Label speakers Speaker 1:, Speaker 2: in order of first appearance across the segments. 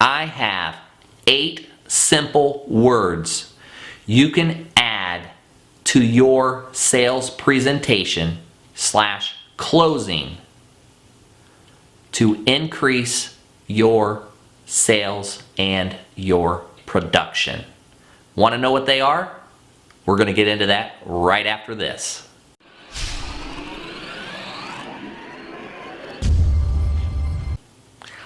Speaker 1: I have 8 simple words you can add to your sales presentation / closing to increase your sales and your production. Want to know what they are? We're going to get into that right after this.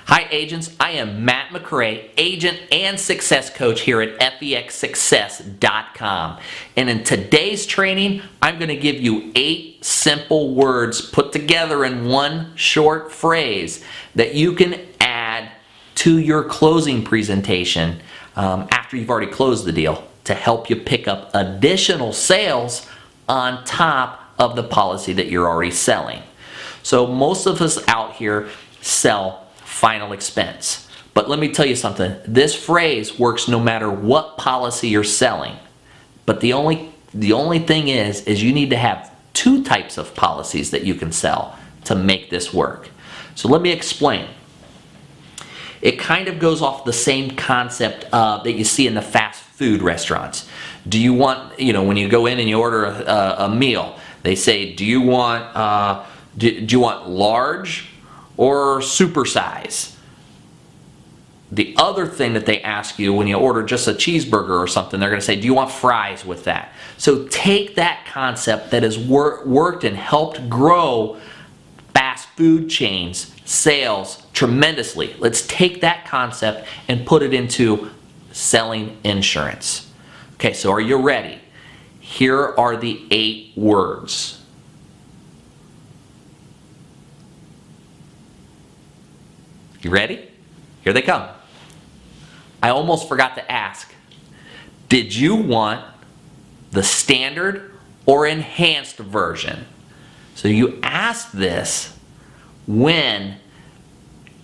Speaker 1: Hi agents, I am Matt McCray, agent and success coach here at fexsuccess.com. And in today's training, I'm going to give you 8 simple words put together in one short phrase that you can add to your closing presentation after you've already closed the deal to help you pick up additional sales on top of the policy that you're already selling. So most of us out here sell final expense. But let me tell you something. This phrase works no matter what policy you're selling. But the only thing is you need to have 2 types of policies that you can sell to make this work. So let me explain. It kind of goes off the same concept that you see in the fast food restaurants. Do you want, when you go in and you order a meal, they say, do you want large or supersize? The other thing that they ask you when you order just a cheeseburger or something, they're going to say, do you want fries with that? So take that concept that has worked and helped grow fast food chains sales tremendously. Let's take that concept and put it into selling insurance. Okay, so are you ready? Here are the 8 words. You ready? Here they come. I almost forgot to ask. Did you want the standard or enhanced version? So you ask this when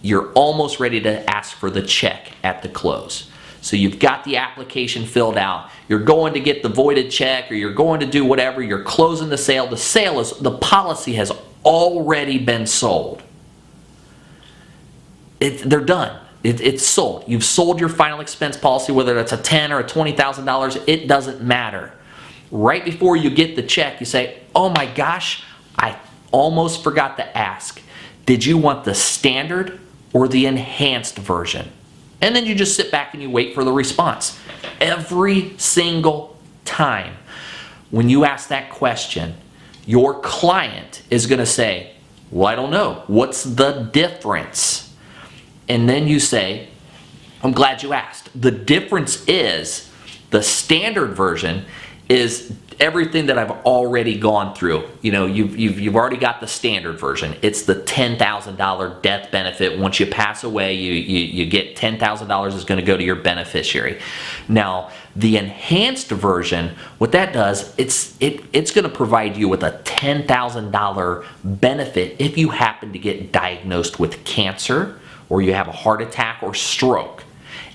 Speaker 1: you're almost ready to ask for the check at the close. So you've got the application filled out. You're going to get the voided check or you're going to do whatever. You're closing the sale. The policy has already been sold. They're done. It's sold. You've sold your final expense policy, whether that's a $10,000 or a $20,000, it doesn't matter. Right before you get the check, you say, oh my gosh, I almost forgot to ask. Did you want the standard or the enhanced version? And then you just sit back and you wait for the response. Every single time when you ask that question, your client is going to say, well, I don't know. What's the difference? And then you say, I'm glad you asked. The difference is the standard version is everything that I've already gone through. You've already got the standard version. It's the $10,000 death benefit. Once you pass away, you get $10,000 is going to go to your beneficiary. Now, the enhanced version, what that does, it's going to provide you with a $10,000 benefit if you happen to get diagnosed with cancer, or you have a heart attack or stroke.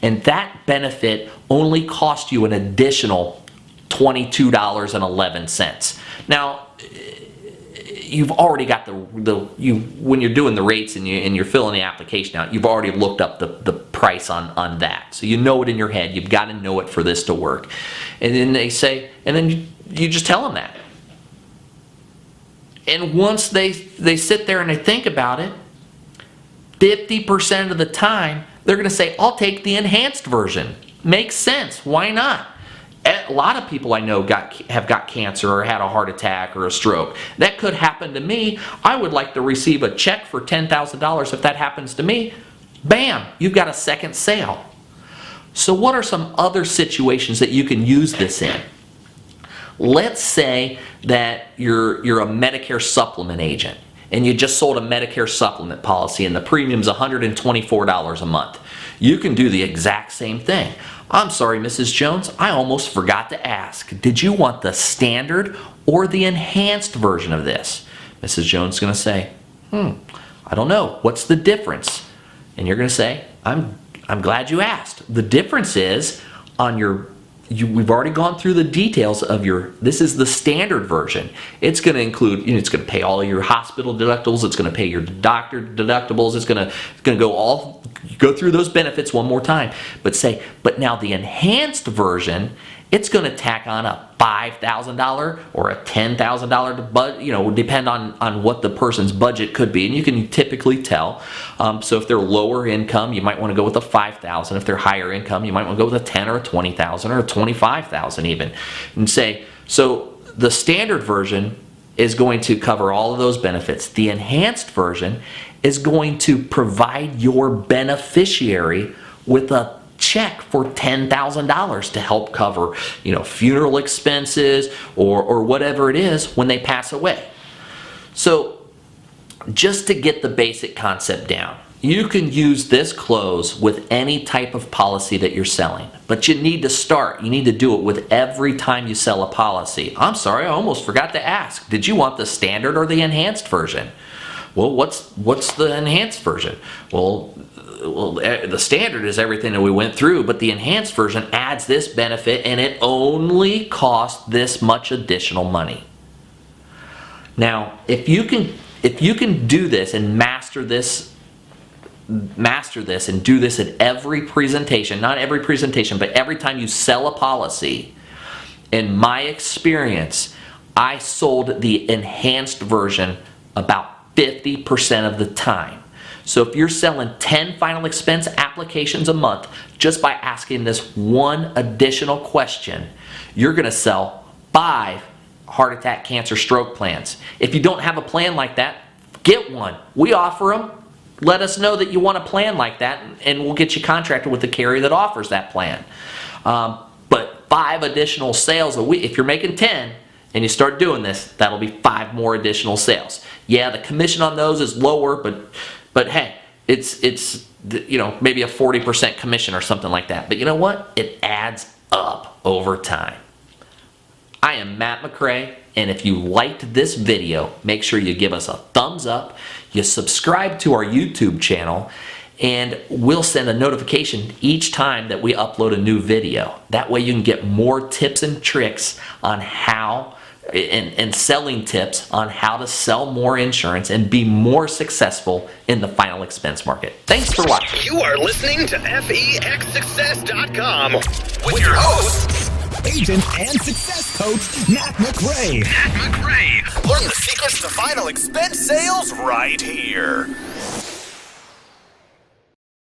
Speaker 1: And that benefit only costs you an additional $22.11. Now, you've already got when you're doing the rates and you're filling the application out, you've already looked up the price on that. So you know it in your head. You've got to know it for this to work. And then they say, and then you just tell them that. And once they sit there and they think about it, 50% of the time, they're going to say, I'll take the enhanced version. Makes sense. Why not? A lot of people I know have got cancer or had a heart attack or a stroke. That could happen to me. I would like to receive a check for $10,000 if that happens to me. Bam, you've got a second sale. So what are some other situations that you can use this in? Let's say that you're a Medicare supplement agent and you just sold a Medicare supplement policy and the premium's $124 a month. You can do the exact same thing. I'm sorry, Mrs. Jones, I almost forgot to ask. Did you want the standard or the enhanced version of this? Mrs. Jones is going to say, I don't know. What's the difference? And you're going to say, I'm glad you asked. The difference is on your we've already gone through the details of this is the standard version. It's going to include, it's going to pay all your hospital deductibles. It's going to pay your doctor deductibles. It's going to go through those benefits one more time. But now the enhanced version, it's going to tack on a $5,000 or a $10,000 budget, depend on what the person's budget could be. And you can typically tell. So if they're lower income, you might want to go with a $5,000. If they're higher income, you might want to go with a $10,000 or a $20,000 or a $25,000 even. And so the standard version is going to cover all of those benefits. The enhanced version is going to provide your beneficiary with a check for $10,000 to help cover, funeral expenses or whatever it is when they pass away. So just to get the basic concept down, you can use this close with any type of policy that you're selling, but you need to start. You need to do it with every time you sell a policy. I'm sorry, I almost forgot to ask. Did you want the standard or the enhanced version? Well, what's the enhanced version? Well, the standard is everything that we went through, but the enhanced version adds this benefit, and it only costs this much additional money. Now, if you can do this and master this and do this at every presentation, not every presentation, but every time you sell a policy, in my experience, I sold the enhanced version about 50% of the time. So if you're selling 10 final expense applications a month, just by asking this one additional question, you're going to sell 5 heart attack, cancer, stroke plans. If you don't have a plan like that, get one. We offer them. Let us know that you want a plan like that, and we'll get you contracted with the carrier that offers that plan. But 5 additional sales a week, if you're making 10 and you start doing this, that'll be 5 more additional sales. Yeah, the commission on those is lower, but hey, it's maybe a 40% commission or something like that. But you know what? It adds up over time. I am Matt McCray, and if you liked this video, make sure you give us a thumbs up, you subscribe to our YouTube channel, and we'll send a notification each time that we upload a new video. That way you can get more tips and tricks on how and selling tips on how to sell more insurance and be more successful in the final expense market. Thanks for watching.
Speaker 2: You are listening to FEXSuccess.com with your host,
Speaker 3: agent and success coach, Matt McCray.
Speaker 2: Learn the secrets to final expense sales right here.